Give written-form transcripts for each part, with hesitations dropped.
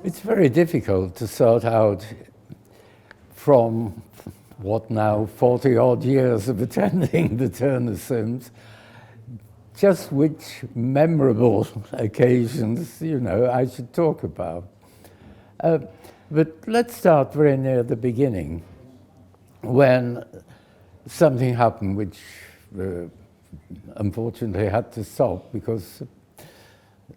It's very difficult to sort out from what now 40 odd years of attending the Turner Sims, just which memorable occasions, I should talk about. But let's start very near the beginning, when something happened which unfortunately had to stop because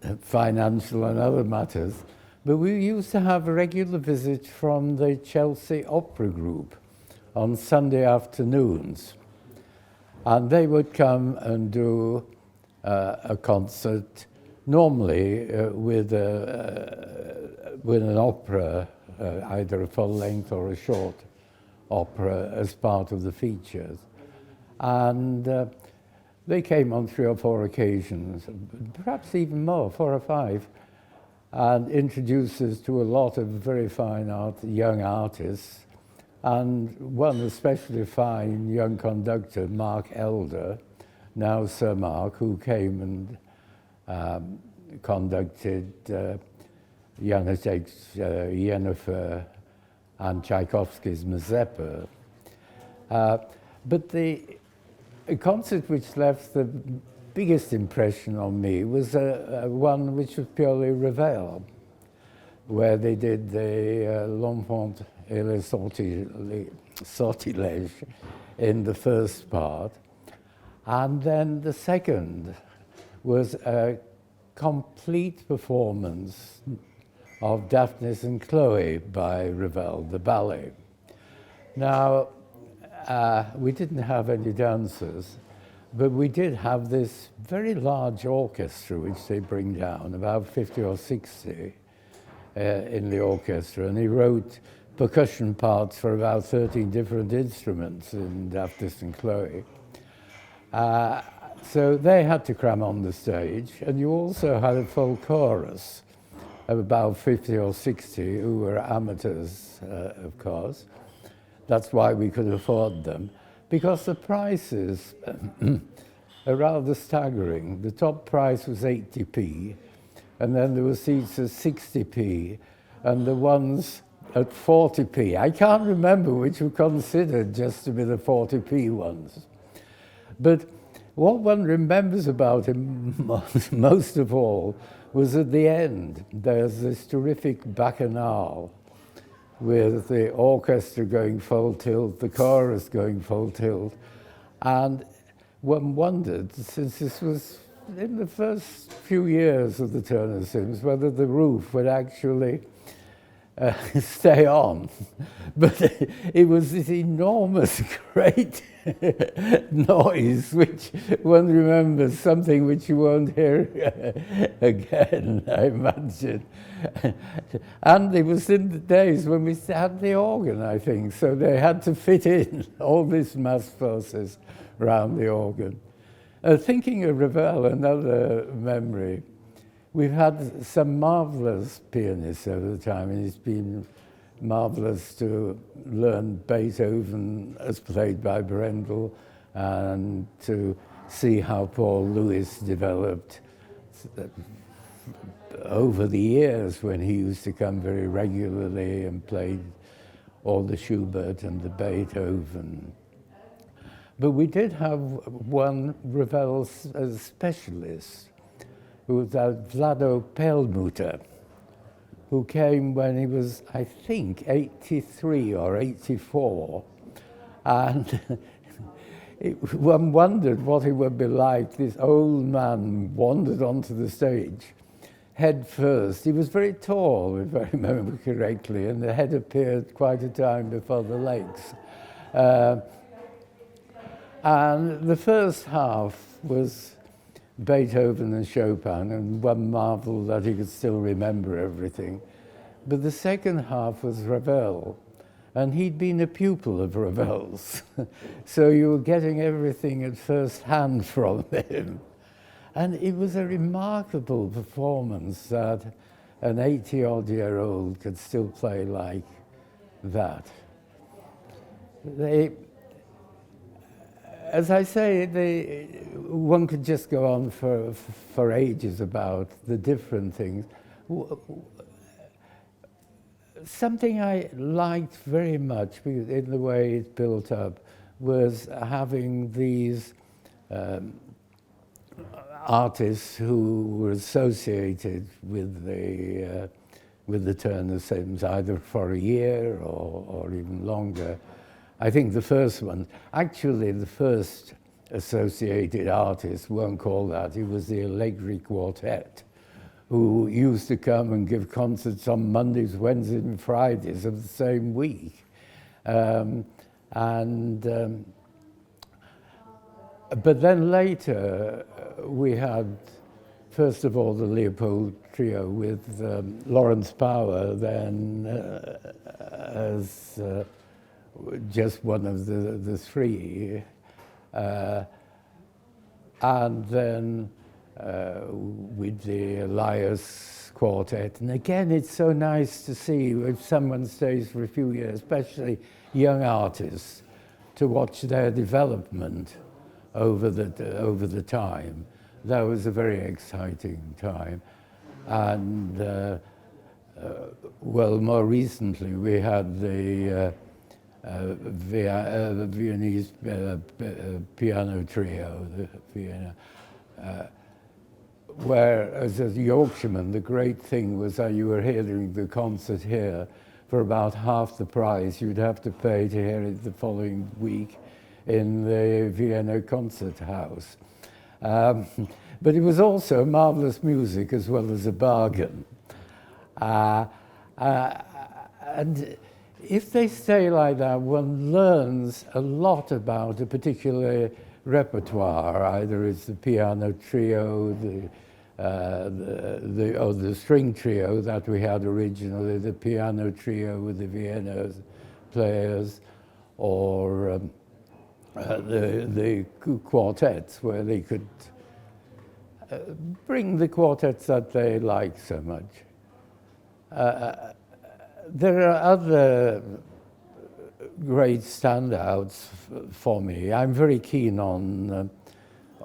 of financial and other matters. But we used to have a regular visit from the Chelsea Opera Group on Sunday afternoons. And they would come and do a concert, normally with an opera, either a full length or a short opera as part of the features. And they came on 3 or 4 occasions, perhaps even more, 4 or 5, and introduced us to a lot of very fine young artists, and one especially fine young conductor, Mark Elder, now Sir Mark, who came and conducted Janáček's Yennefer and Tchaikovsky's Mazeppa. But the concert which left the biggest impression on me was one which was purely Ravel, where they did the L'Enfant et le Sortilège in the first part. And then the second was a complete performance of Daphnis and Chloe by Ravel, the ballet. Now, we didn't have any dancers, but we did have this very large orchestra which they bring down, about 50 or 60 in the orchestra, and he wrote percussion parts for about 13 different instruments in Daphnis and Chloe. So they had to cram on the stage, and you also had a full chorus of about 50 or 60 who were amateurs, of course. That's why we could afford them, because the prices are rather staggering. The top price was 80p, and then there were seats at 60p, and the ones at 40p. I can't remember which were considered just to be the 40p ones. But what one remembers about him most of all was at the end. There's this terrific bacchanal with the orchestra going full tilt, the chorus going full tilt. And one wondered, since this was in the first few years of the Turner Sims, whether the roof would actually stay on. But it was this enormous, great noise, which one remembers, something which you won't hear again, I imagine. And it was in the days when we had the organ, I think, so they had to fit in all this mass forces around the organ. Thinking of Ravel, another memory, we've had some marvelous pianists over the time, and it's been marvelous to learn Beethoven as played by Brendel and to see how Paul Lewis developed over the years when he used to come very regularly and played all the Schubert and the Beethoven. But we did have one Ravel specialist, who was Vlado Perlmutter, who came when he was, I think, 83 or 84. And one wondered what it would be like. This old man wandered onto the stage, head first. He was very tall, if I remember correctly, and the head appeared quite a time before the legs. And the first half was Beethoven and Chopin, and one marvel that he could still remember everything. But the second half was Ravel, and he'd been a pupil of Ravel's. So you were getting everything at first hand from him. And it was a remarkable performance that an 80-odd-year-old could still play like that. As I say, one could just go on for ages about the different things. Something I liked very much in the way it built up was having these artists who were associated with the Turner Sims either for a year or even longer. I think the first one, actually the first associated artist, won't call that, he was the Allegri Quartet, who used to come and give concerts on Mondays, Wednesdays and Fridays of the same week. But then later we had, first of all, the Leopold Trio with Lawrence Power then as just one of the three. And then with the Elias Quartet. And again, it's so nice to see if someone stays for a few years, especially young artists, to watch their development over the time. That was a very exciting time. And well, more recently we had the Viennese piano trio, the Vienna, where as a Yorkshireman the great thing was that you were hearing the concert here for about half the price you'd have to pay to hear it the following week in the Vienna Concert House. But it was also marvelous music as well as a bargain. And if they stay like that, one learns a lot about a particular repertoire. Either it's the piano trio, the string trio that we had originally, the piano trio with the Vienna players, or the quartets, where they could bring the quartets that they like so much. There are other great standouts for me. I'm very keen on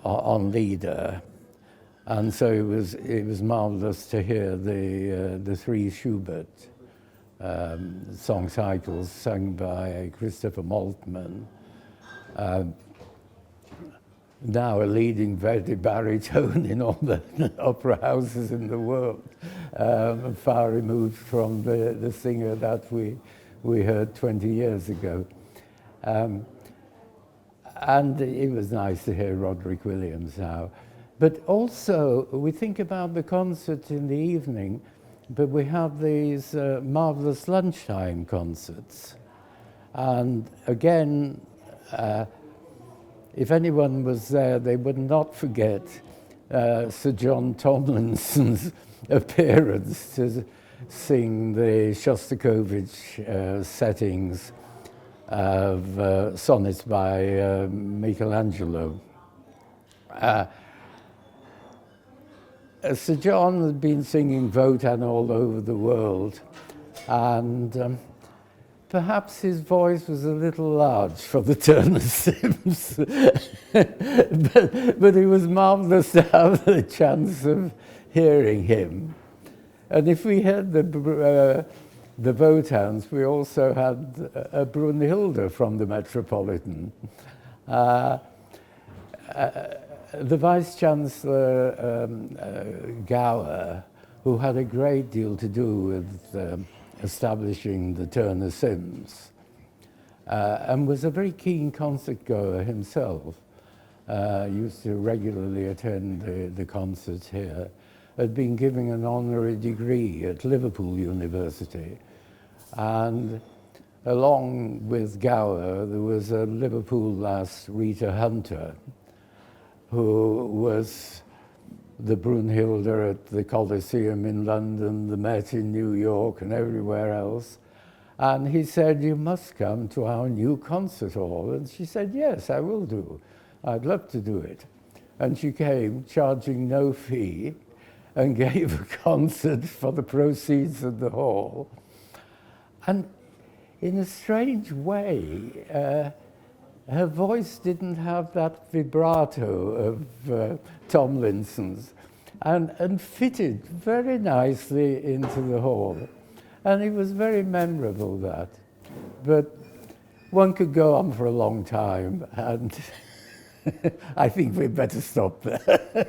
Lieder, and so it was marvelous to hear the three Schubert song cycles sung by Christopher Maltman. Now a leading baritone in all the opera houses in the world, far removed from the singer that we heard 20 years ago. And it was nice to hear Roderick Williams now. But also, we think about the concert in the evening, but we have these marvelous lunchtime concerts. And again, if anyone was there, they would not forget Sir John Tomlinson's appearance to sing the Shostakovich settings of sonnets by Michelangelo. Sir John had been singing Wotan all over the world, and perhaps his voice was a little large for the Turner Sims, but it was marvelous to have the chance of hearing him. And if we had the Wotans, we also had a Brunhilde from the Metropolitan. The Vice-Chancellor Gower, who had a great deal to do with establishing the Turner Sims, and was a very keen concert goer himself, used to regularly attend the concerts here, had been giving an honorary degree at Liverpool University. And along with Gower, there was a Liverpool lass, Rita Hunter, who was the Brunhilde at the Coliseum in London, the Met in New York, and everywhere else. And he said, "You must come to our new concert hall." And she said, "Yes, I will do. I'd love to do it." And she came, charging no fee, and gave a concert for the proceeds of the hall. And in a strange way, her voice didn't have that vibrato of Tomlinson's, and fitted very nicely into the hall. And it was very memorable, that. But one could go on for a long time, and I think we'd better stop there.